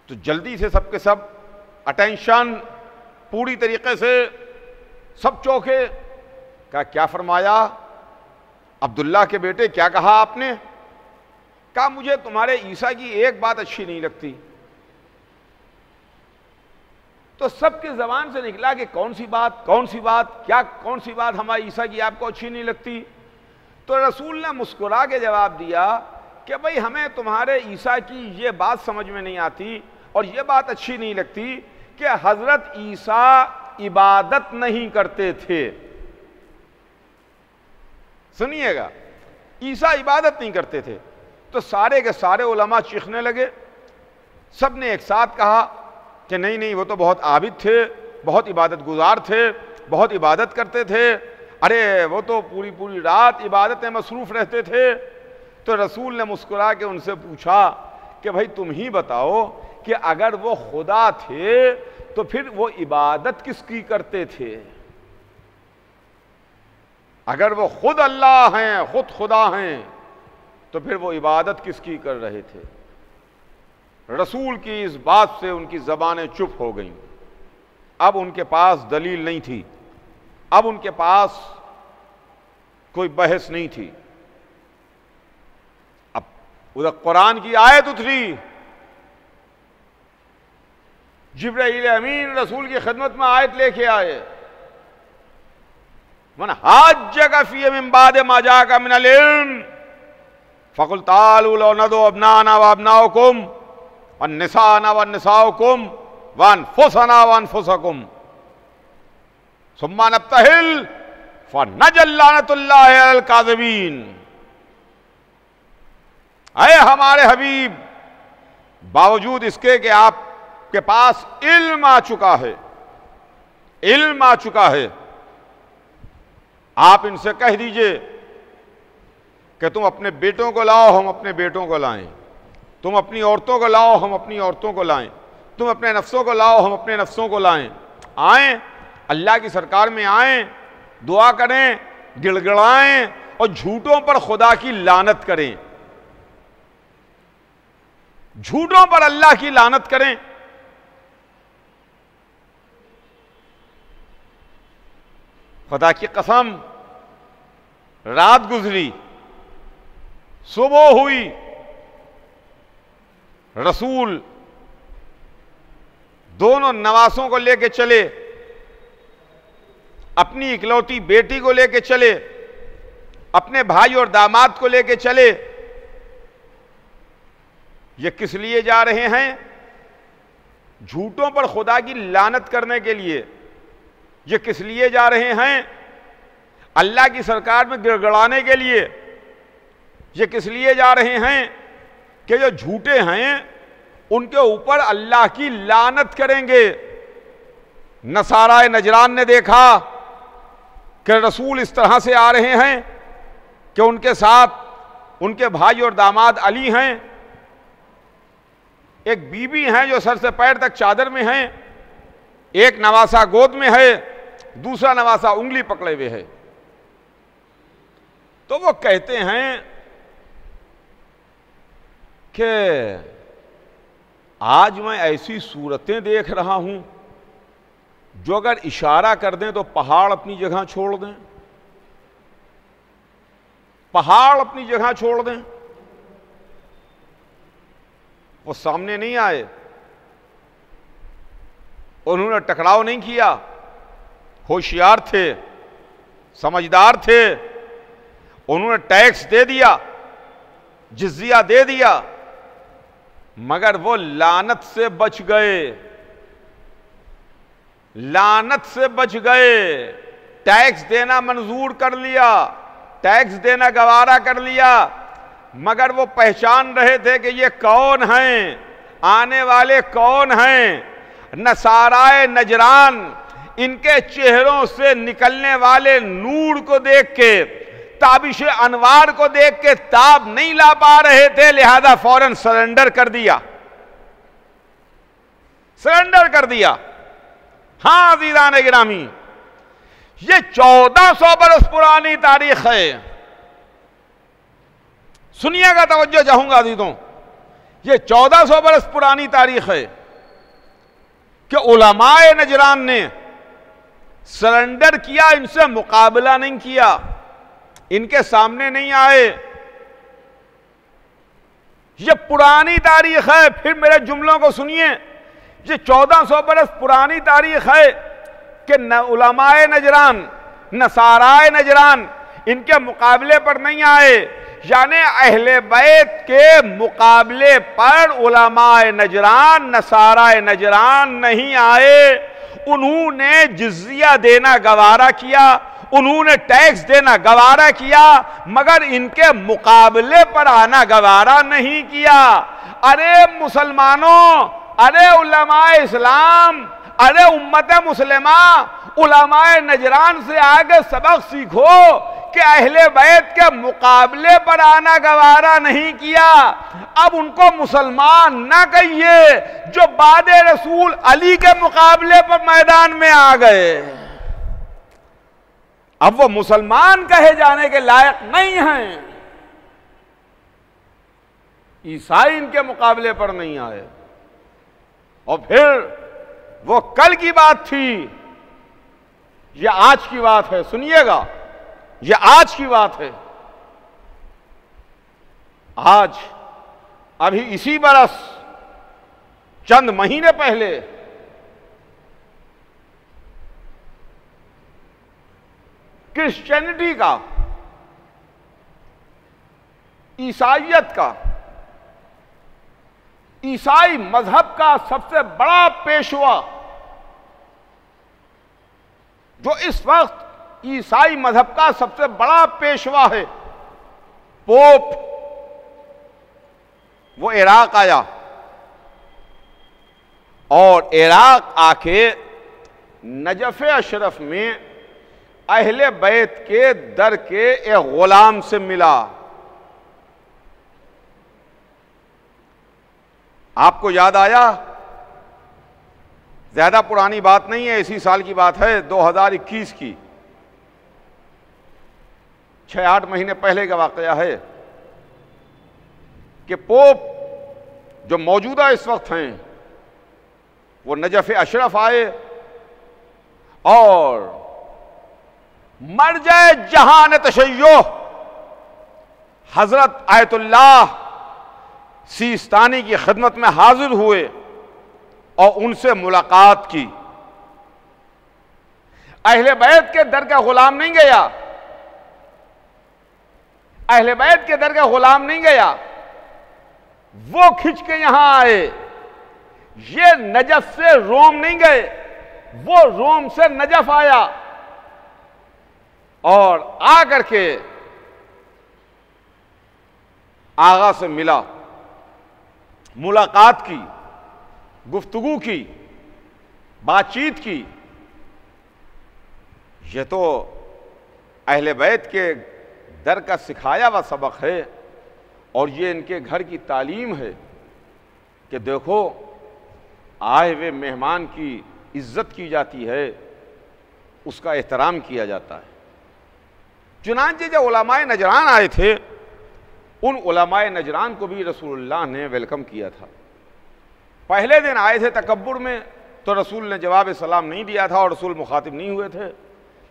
तो जल्दी से सबके सब अटेंशन, पूरी तरीके से सब चौंके। कहा क्या फरमाया? अब्दुल्ला के बेटे क्या कहा आपने? कहा मुझे तुम्हारे ईसा की एक बात अच्छी नहीं लगती। तो सबके जबान से निकला कि कौन सी बात, कौन सी बात, क्या कौन सी बात हमारे ईसा की आपको अच्छी नहीं लगती? तो रसूल ने मुस्कुरा के जवाब दिया कि भाई हमें तुम्हारे ईसा की ये बात समझ में नहीं आती और ये बात अच्छी नहीं लगती कि हजरत ईसा इबादत नहीं करते थे। सुनिएगा, ईसा इबादत नहीं करते थे। तो सारे के सारे उलमा चीखने लगे। सब ने एक साथ कहा कि नहीं नहीं, वो तो बहुत आबिद थे, बहुत इबादत गुजार थे, बहुत इबादत करते थे, अरे वो तो पूरी पूरी रात इबादत में मसरूफ रहते थे। तो रसूल ने मुस्कुरा के उनसे पूछा कि भाई तुम ही बताओ कि अगर वो खुदा थे तो फिर वो इबादत किसकी करते थे? अगर वो खुद अल्लाह हैं, खुद खुदा हैं, तो फिर वो इबादत किसकी कर रहे थे? रसूल की इस बात से उनकी ज़बानें चुप हो गईं। अब उनके पास दलील नहीं थी, अब उनके पास कोई बहस नहीं थी। अब उधर कुरान की आयत उतरी, जिब्राईल अमीन रसूल की खिदमत में आयत लेके आए, मन हाज्जका फी मिन बाद मा जाका मिनल इल्म, फ़कुल तालू लौ नदो अबनाना व अबनाओकुम वन्निसाना वन्निसाओकुम वअनफुसना वअनफुसकुम सुम्मा नब्तहिल फनजल लानतुल्लाहि अलल काज़िबीन। ऐ हमारे हबीब, बावजूद इसके कि आपके पास इल्म आ चुका है, इल्म आ चुका है, आप इनसे कह दीजिए कि तुम अपने बेटों को लाओ, हम अपने बेटों को लाएं, तुम अपनी औरतों को लाओ, हम अपनी औरतों को लाएं, तुम अपने नफ्सों को लाओ, हम अपने नफ्सों को लाएं। आएं, अल्लाह की सरकार में आएं, दुआ करें, गिड़गिड़ाएं और झूठों पर खुदा की लानत करें, झूठों पर अल्लाह की लानत करें। खुदा की कसम, रात गुजरी, सुबह हुई, रसूल दोनों नवासों को लेके चले, अपनी इकलौती बेटी को लेके चले, अपने भाई और दामाद को लेके चले। ये किस लिए जा रहे हैं? झूठों पर खुदा की लानत करने के लिए। ये किस लिए जा रहे हैं? अल्लाह की सरकार में गिड़गिड़ाने के लिए। ये किस लिए जा रहे हैं? कि जो झूठे हैं उनके ऊपर अल्लाह की लानत करेंगे। नसारा नजरान ने देखा कि रसूल इस तरह से आ रहे हैं कि उनके साथ उनके भाई और दामाद अली हैं, एक बीबी हैं जो सर से पैर तक चादर में हैं, एक नवासा गोद में है, दूसरा नवासा उंगली पकड़े हुए है। तो वो कहते हैं कि आज मैं ऐसी सूरतें देख रहा हूं जो अगर इशारा कर दें तो पहाड़ अपनी जगह छोड़ दें, पहाड़ अपनी जगह छोड़ दें। वो सामने नहीं आए, उन्होंने टकराव नहीं किया, होशियार थे, समझदार थे, उन्होंने टैक्स दे दिया, जिज़िया दे दिया, मगर वो लानत से बच गए, लानत से बच गए। टैक्स देना मंजूर कर लिया, टैक्स देना गवारा कर लिया, मगर वो पहचान रहे थे कि ये कौन हैं, आने वाले कौन हैं। नसाराए नजरान इनके चेहरों से निकलने वाले नूर को देख के, ताबिश अनवार को देख के ताब नहीं ला पा रहे थे, लिहाजा फौरन सरेंडर कर दिया, सरेंडर कर दिया। हां अज़ीज़ान गिरामी, ये 1400 बरस पुरानी तारीख है। सुनिएगा, तवज्जो चाहूंगा अज़ीज़ों, ये 1400 बरस पुरानी तारीख है कि उलमाए नजरान ने सरेंडर किया, इनसे मुकाबला नहीं किया, इनके सामने नहीं आए। ये पुरानी तारीख है। फिर मेरे जुमलों को सुनिए, ये 1400 बरस पुरानी तारीख है कि न उलमाए नजरान, नसाराए नजरान इनके मुकाबले पर नहीं आए, यानी अहले बैत के मुकाबले पर उलमाए नजरान, नसाराए नजरान नहीं आए। उन्होंने जिज़िया देना गवारा किया, उन्होंने टैक्स देना गवारा किया, मगर इनके मुकाबले पर आना गवारा नहीं किया। अरे मुसलमानों, अरे उलमाए इस्लाम, अरे उम्मत मुस्लिमा, उलमाए नजरान से आगे सबक सीखो कि अहले बैत के मुकाबले पर आना गवारा नहीं किया। अब उनको मुसलमान ना कहिए जो बाद रसूल अली के मुकाबले पर मैदान में आ गए। अब वो मुसलमान कहे जाने के लायक नहीं हैं। ईसाई इनके मुकाबले पर नहीं आए। और फिर वो कल की बात थी, ये आज की बात है। सुनिएगा, ये आज की बात है। आज अभी इसी बरस चंद महीने पहले क्रिश्चियनिटी का, ईसाइयत का, ईसाई मजहब का सबसे बड़ा पेशवा, जो इस वक्त ईसाई मजहब का सबसे बड़ा पेशवा है, पोप, वो इराक आया और इराक आके नजफ अशरफ में अहले बैत के दर के एक गुलाम से मिला। आपको याद आया, ज्यादा पुरानी बात नहीं है, इसी साल की बात है, 2021 की, 6-8 महीने पहले का वाकया है कि पोप जो मौजूदा इस वक्त हैं वो नजफ अशरफ आए और मर्जे जहान तशय्यो हजरत आयतुल्लाह सीस्तानी की खिदमत में हाजिर हुए और उनसे मुलाकात की। अहले बैत के दर का गुलाम नहीं गया, अहले बैत के दर का गुलाम नहीं गया, वो खिंच के यहां आए। ये नजफ से रोम नहीं गए, वो रोम से नजफ आया और आकर के आगा से मिला, मुलाकात की, गुफ्तगू की, बातचीत की। ये तो अहले बैत के दर का सिखाया हुआ सबक है और ये इनके घर की तालीम है कि देखो आए हुए मेहमान की इज्जत की जाती है, उसका एहतराम किया जाता है। चुनांचे जब उलमाए नजरान आए थे, उन उलमाए नजरान को भी रसूलुल्लाह ने वेलकम किया था। पहले दिन आए थे तकब्बुर में तो रसूल ने जवाब सलाम नहीं दिया था और रसूल मुखातिब नहीं हुए थे,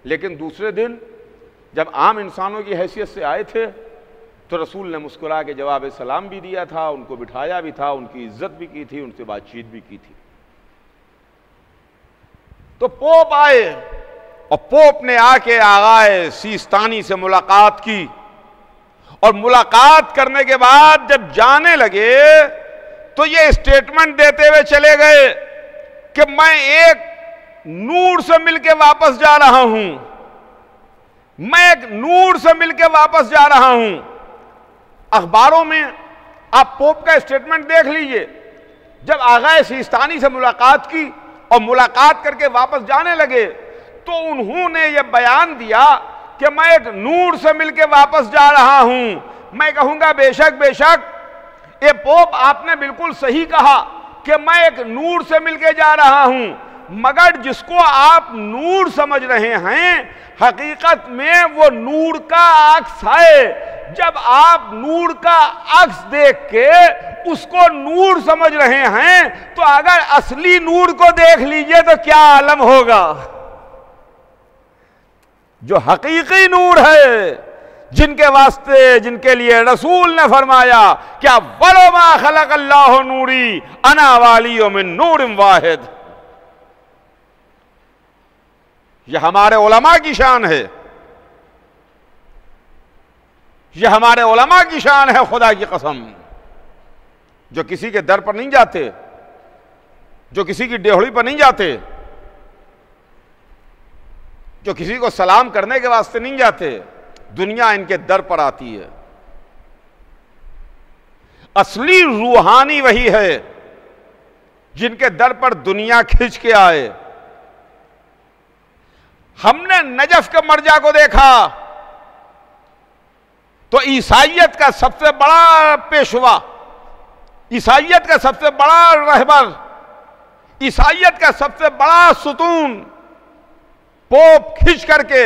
लेकिन दूसरे दिन जब आम इंसानों की हैसियत से आए थे तो रसूल ने मुस्कुरा के जवाब सलाम भी दिया था, उनको बिठाया भी था, उनकी इज्जत भी की थी, उनसे बातचीत भी की थी। तो पोप आए और पोप ने आके आगाए सीस्तानी से मुलाकात की और मुलाकात करने के बाद जब जाने लगे तो ये स्टेटमेंट देते हुए चले गए कि मैं एक नूर से मिलके वापस जा रहा हूं, मैं एक नूर से मिलके वापस जा रहा हूं। अखबारों में आप पोप का स्टेटमेंट देख लीजिए, जब आगाए सीस्तानी से मुलाकात की और मुलाकात करके वापस जाने लगे तो उन्होंने यह बयान दिया कि मैं एक नूर से मिलके वापस जा रहा हूं। मैं कहूंगा बेशक बेशक, ये पोप आपने बिल्कुल सही कहा कि मैं एक नूर से मिलके जा रहा हूं, मगर जिसको आप नूर समझ रहे हैं हकीकत में वो नूर का अक्स है। जब आप नूर का अक्स देख के उसको नूर समझ रहे हैं तो अगर असली नूर को देख लीजिए तो क्या आलम होगा। जो हकीकी नूर है, जिनके वास्ते, जिनके लिए रसूल ने फरमाया क्या वरमा खलक अल्लाह नूरी अना वाली मिन नूर वाहिद। यह हमारे उलमा की शान है, यह हमारे उलमा की शान है। खुदा की कसम, जो किसी के दर पर नहीं जाते, जो किसी की डेहड़ी पर नहीं जाते, जो किसी को सलाम करने के वास्ते नहीं जाते, दुनिया इनके दर पर आती है। असली रूहानी वही है जिनके दर पर दुनिया खींच के आए। हमने नजफ के मर्जा को देखा तो ईसाइयत का सबसे बड़ा पेशवा, ईसाइयत का सबसे बड़ा रहबर, ईसाइयत का सबसे बड़ा सुतून पोप खींच करके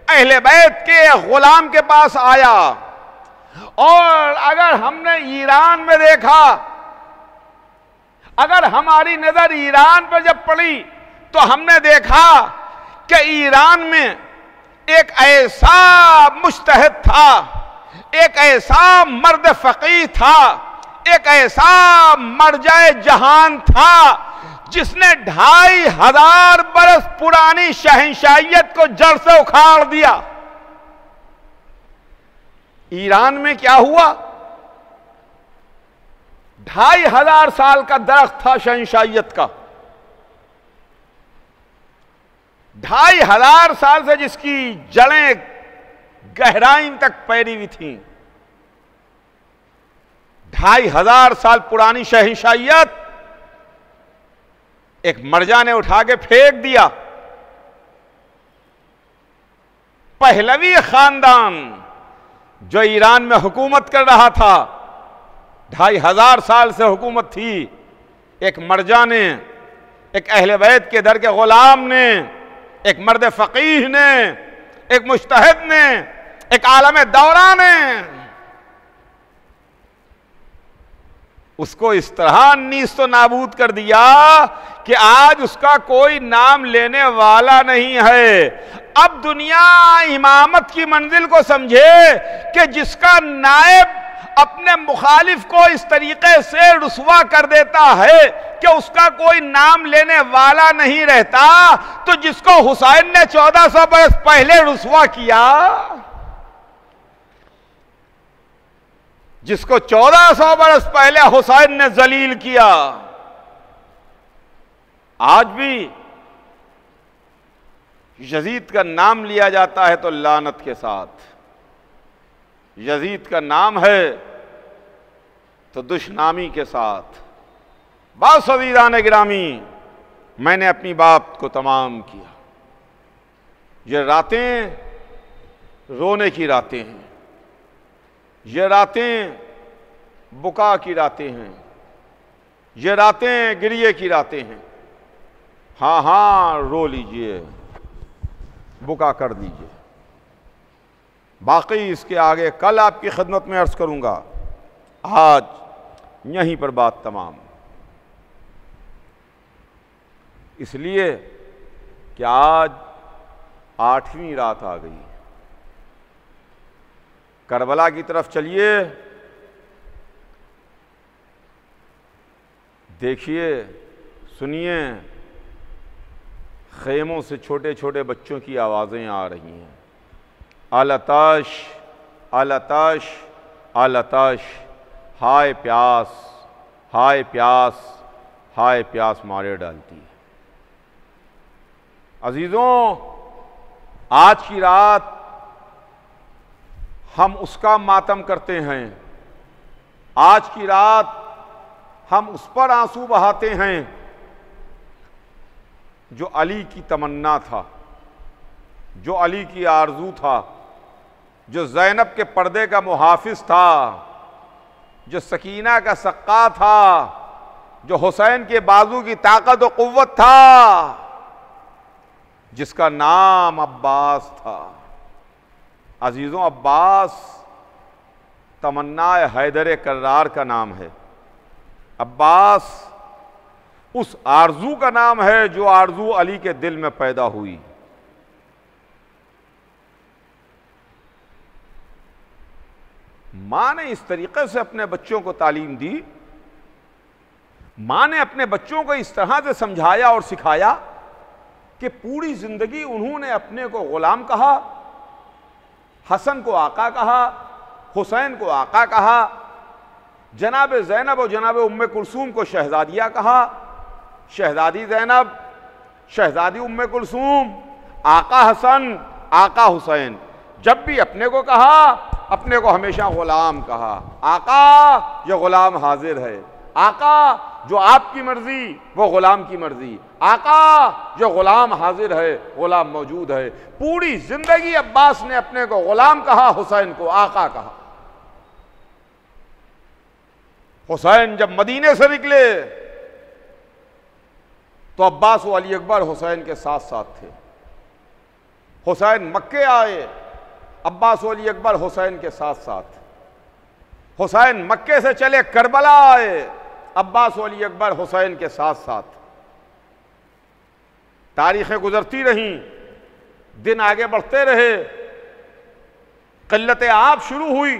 अहले बैत के गुलाम के पास आया। और अगर हमने ईरान में देखा, अगर हमारी नजर ईरान पर जब पड़ी तो हमने देखा कि ईरान में एक ऐसा मुज्तहिद था, एक ऐसा मर्द फकीह था, एक ऐसा मर्जाए जहान था जिसने 2500 बरस पुरानी शहंशाहियत को जड़ से उखाड़ दिया। ईरान में क्या हुआ? 2500 साल का दरख्त था शहंशाहियत का, 2500 साल से जिसकी जड़ें गहराई तक फैली हुई थी। 2500 साल पुरानी शहंशाहियत एक मर्जा ने उठा के फेंक दिया। पहलवी खानदान जो ईरान में हुकूमत कर रहा था, 2500 साल से हुकूमत थी, एक मर्जा ने, एक अहले बैत के दर के गुलाम ने, एक मर्द फकीह ने, एक मुज्तहिद ने, एक आलम दौरा ने उसको इस तरह नीस्तो नाबूद कर दिया कि आज उसका कोई नाम लेने वाला नहीं है। अब दुनिया इमामत की मंजिल को समझे कि जिसका नायब अपने मुखालिफ को इस तरीके से रुस्वा कर देता है कि उसका कोई नाम लेने वाला नहीं रहता, तो जिसको हुसैन ने 1400 बरस पहले रुस्वा किया, जिसको 1400 बरस पहले हुसैन ने जलील किया, आज भी यजीद का नाम लिया जाता है तो लानत के साथ। यजीद का नाम है तो दुश्मनामी के साथ। बास अज़ीज़ान गिरामी, मैंने अपनी बात को तमाम किया। ये रातें रोने की रातें हैं, ये रातें बुका की रातें हैं, ये रातें गिरिए की रातें हैं। हाँ हाँ रो लीजिए, बुका कर दीजिए। बाकी इसके आगे कल आपकी खिदमत में अर्ज करूंगा। आज यहीं पर बात तमाम। इसलिए कि आज 8वीं रात आ गई। करबला की तरफ चलिए, देखिए, सुनिए, खेमों से छोटे छोटे बच्चों की आवाज़ें आ रही हैं। अलताश अलताश अलताश, हाय प्यास, हाय प्यास, हाय प्यास मारे डालती है। अजीज़ों, आज की रात हम उसका मातम करते हैं, आज की रात हम उस पर आंसू बहाते हैं जो अली की तमन्ना था, जो अली की आरजू था, जो ज़ैनब के पर्दे का मुहाफिज था, जो सकीना का सक्का था, जो हुसैन के बाजू की ताकत और क़ुव्वत था, जिसका नाम अब्बास था। अजीज़ों, अब्बास तमन्ना हैदर कर्रार का नाम है। अब्बास उस आरजू का नाम है जो आरजू अली के दिल में पैदा हुई। माँ ने इस तरीके से अपने बच्चों को तालीम दी, माँ ने अपने बच्चों को इस तरह से समझाया और सिखाया कि पूरी जिंदगी उन्होंने अपने को गुलाम कहा, हसन को आका कहा, हुसैन को आका कहा, जनाब ज़ैनब और जनाब उम्मे कुलसूम को शहजादिया कहा, शहजादी ज़ैनब, शहजादी उम्मे कुलसूम, आका हसन, आका हुसैन। जब भी अपने को कहा, अपने को हमेशा गुलाम कहा। आका जो गुलाम हाजिर है, आका जो आपकी मर्जी वो गुलाम की मर्जी, आका जो गुलाम हाजिर है, गुलाम मौजूद है। पूरी जिंदगी अब्बास ने अपने को गुलाम कहा, हुसैन को आका कहा। हुसैन जब मदीने से निकले तो अब्बास व अली अकबर हुसैन के साथ साथ थे। हुसैन मक्के आए, अब्बास व अली अकबर हुसैन के साथ साथ। हुसैन मक्के से चले करबला आए, अब्बास व अली अकबर हुसैन के साथ साथ। तारीखें गुजरती रहीं, दिन आगे बढ़ते रहे, क़िल्लत आब शुरू हुई।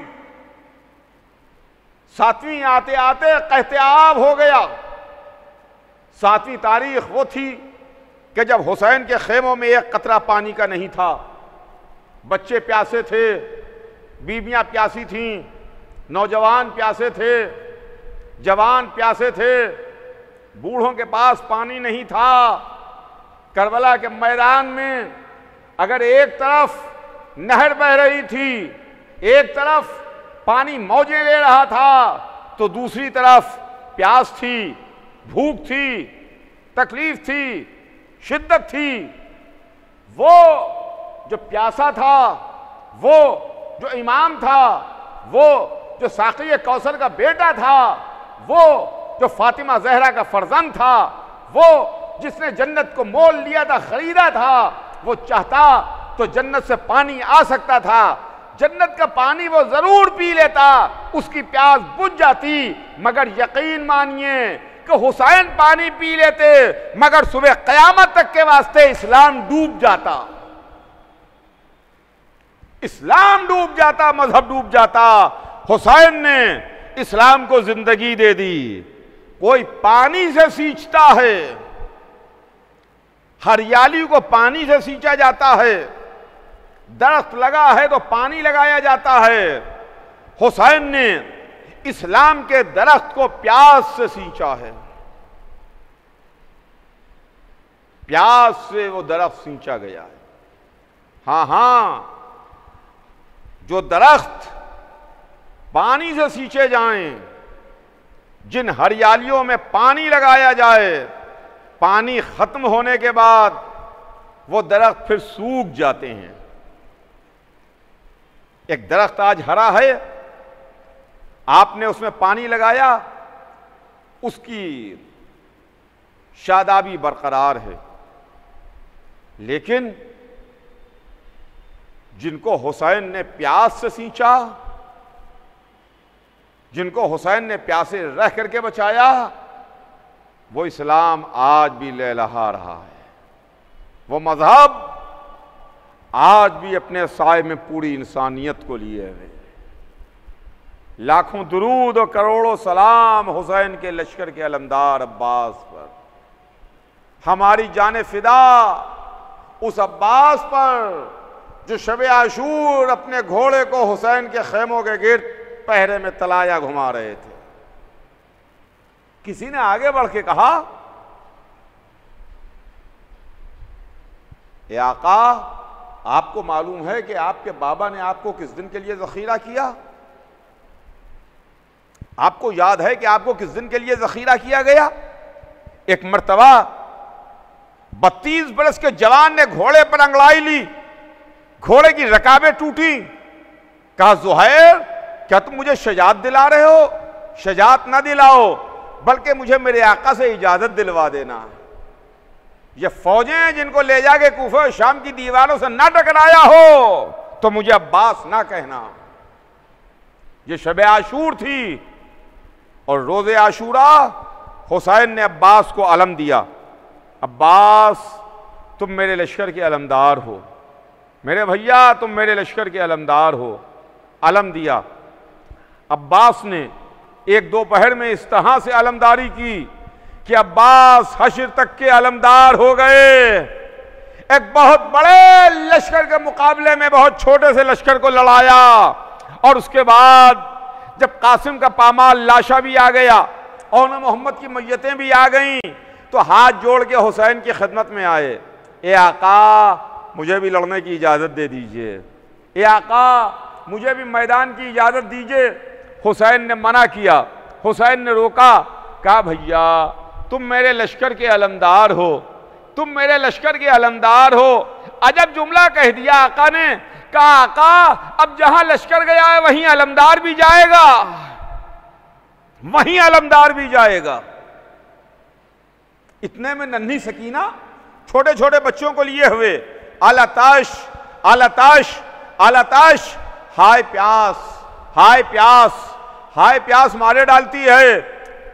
7वीं आते आते कहते आब हो गया। 7वीं तारीख वो थी कि जब हुसैन के खेमों में एक कतरा पानी का नहीं था, बच्चे प्यासे थे, बीवियां प्यासी थीं, नौजवान प्यासे थे, जवान प्यासे थे, बूढ़ों के पास पानी नहीं था। करबला के मैदान में अगर एक तरफ नहर बह रही थी, एक तरफ पानी मौजें ले रहा था, तो दूसरी तरफ प्यास थी, भूख थी, तकलीफ थी, शिद्दत थी। वो जो प्यासा था, वो जो इमाम था, वो जो साक़ी कौसर का बेटा था, वो जो फातिमा ज़हरा का फर्जंद था, वो जिसने जन्नत को मोल लिया था, खरीदा था, वो चाहता तो जन्नत से पानी आ सकता था। जन्नत का पानी वो जरूर पी लेता, उसकी प्यास बुझ जाती। मगर यकीन मानिए कि हुसैन पानी पी लेते, मगर सुबह क़यामत तक के वास्ते इस्लाम डूब जाता, इस्लाम डूब जाता, मजहब डूब जाता। हुसैन ने इस्लाम को जिंदगी दे दी। कोई पानी से सींचता है, हरियाली को पानी से सींचा जाता है, दरख्त लगा है तो पानी लगाया जाता है। हुसैन ने इस्लाम के दरख्त को प्यास से सींचा है, प्यास से वो दरख्त सींचा गया है। हां हां, जो दरख्त पानी से सींचे जाएं, जिन हरियालियों में पानी लगाया जाए, पानी खत्म होने के बाद वो दरख्त फिर सूख जाते हैं। एक दरख्त आज हरा है, आपने उसमें पानी लगाया, उसकी शादाबी बरकरार है। लेकिन जिनको हुसैन ने प्यास से सींचा, जिनको हुसैन ने प्यासे रह करके बचाया, वो इस्लाम आज भी लहलहा रहा है। वो मजहब आज भी अपने साए में पूरी इंसानियत को लिए हुए। लाखों दुरूद और करोड़ों सलाम हुसैन के लश्कर के अलमदार अब्बास पर। हमारी जाने फिदा उस अब्बास पर जो शब आशूर अपने घोड़े को हुसैन के खेमों के गिर्द पहरे में तलाया घुमा रहे थे। किसी ने आगे बढ़ के कहा, ए आका, आपको मालूम है कि आपके बाबा ने आपको किस दिन के लिए जखीरा किया? आपको याद है कि आपको किस दिन के लिए जखीरा किया गया? एक मर्तबा 32 बरस के जवान ने घोड़े पर अंगड़ाई ली, घोड़े की रकाबें टूटी। कहा, ज़ुहैर, क्या तुम मुझे शजात दिला रहे हो? शजात ना दिलाओ, बल्कि मुझे मेरे आका से इजाजत दिलवा देना। ये फौजें हैं जिनको ले जाके कूफा और शाम की दीवारों से ना टकराया हो तो मुझे अब्बास ना कहना। ये शब आशूर थी और रोज़े आशूरा हुसैन ने अब्बास को अलम दिया। अब्बास, तुम मेरे लश्कर के अलमदार हो, मेरे भैया तुम मेरे लश्कर के अलमदार हो। अलम दिया। अब्बास ने एक दोपहर में इस तरह से अलमदारी की कि अब्बास हश्र तक के अलमदार हो गए। एक बहुत बड़े लश्कर के मुकाबले में बहुत छोटे से लश्कर को लड़ाया और उसके बाद जब कासिम का पामाल लाशा भी आ गया और मोहम्मद की मैयतें भी आ गईं, तो हाथ जोड़ के हुसैन की खिदमत में आए। ए आका, मुझे भी लड़ने की इजाज़त दे दीजिए। ए आका, मुझे भी मैदान की इजाज़त दीजिए। हुसैन ने मना किया, हुसैन ने रोका। कहा, भैया तुम मेरे लश्कर के अलमदार हो, तुम मेरे लश्कर के अलमदार हो। अजब जुमला कह दिया आका ने। कहा, आका, अब जहां लश्कर गया है वहीं अलमदार भी जाएगा, वहीं अलमदार भी जाएगा। इतने में नन्ही सकीना छोटे छोटे बच्चों को लिए हुए, आलाताश आलाताश आलाताश, हाय प्यास हाय प्यास हाय प्यास मारे डालती है।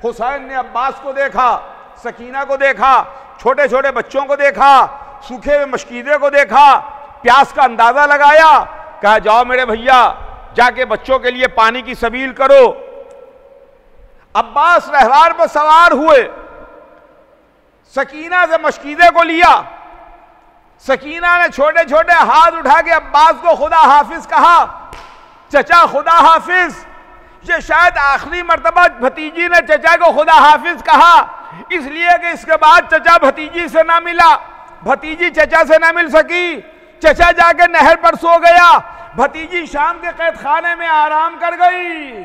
हुसैन ने अब्बास को देखा, सकीना को देखा, छोटे छोटे बच्चों को देखा, सूखे हुए मशकीदे को देखा, प्यास का अंदाजा लगाया। कहा, जाओ मेरे भैया, जाके बच्चों के लिए पानी की सबील करो। अब्बास रहवार पर सवार हुए, सकीना से मशकीदे को लिया। सकीना ने छोटे छोटे हाथ उठा के अब्बास को खुदा हाफिज कहा। चचा खुदा हाफिज, ये शायद आखिरी मर्तबा भतीजी ने चचा को खुदा हाफिज कहा, इसलिए कि इसके बाद चचा भतीजी से ना मिला, भतीजी चचा से ना मिल सकी, चचा जाके नहर पर सो गया, भतीजी शाम के कैद खाने में आराम कर गई।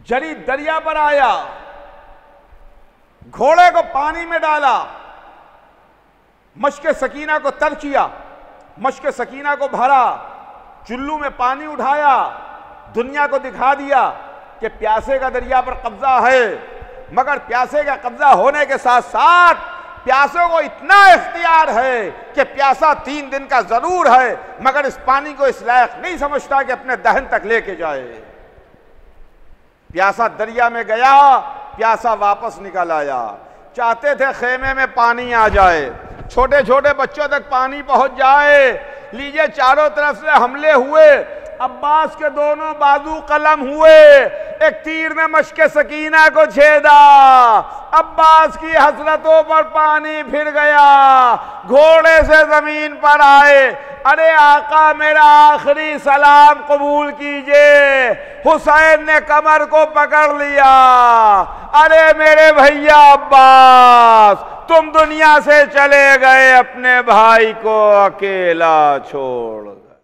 जरी दरिया पर आया, घोड़े को पानी में डाला, मश्क सकीना को तर किया, मश्क सकीना को भरा, चुल्लू में पानी उठाया, दुनिया को दिखा दिया कि प्यासे का दरिया पर कब्जा है, मगर प्यासे का कब्जा होने के साथ साथ प्यासों को इतना इख्तियार है कि प्यासा 3 दिन का जरूर है, मगर इस पानी को इस लायक नहीं समझता कि अपने दहन तक लेके जाए। प्यासा दरिया में गया, प्यासा वापस निकल आया। चाहते थे खेमे में पानी आ जाए, छोटे छोटे बच्चों तक पानी पहुंच जाए। लीजिए, चारों तरफ से हमले हुए, अब्बास के दोनों बाजू कलम हुए, एक तीर ने मश्के सकीना को छेदा, अब्बास की हसरतों पर पानी फिर गया, घोड़े से जमीन पर आए, अरे आका मेरा आखिरी सलाम कबूल कीजिए। हुसैन ने कमर को पकड़ लिया, अरे मेरे भैया अब्बास, तुम दुनिया से चले गए, अपने भाई को अकेला छोड़ गए।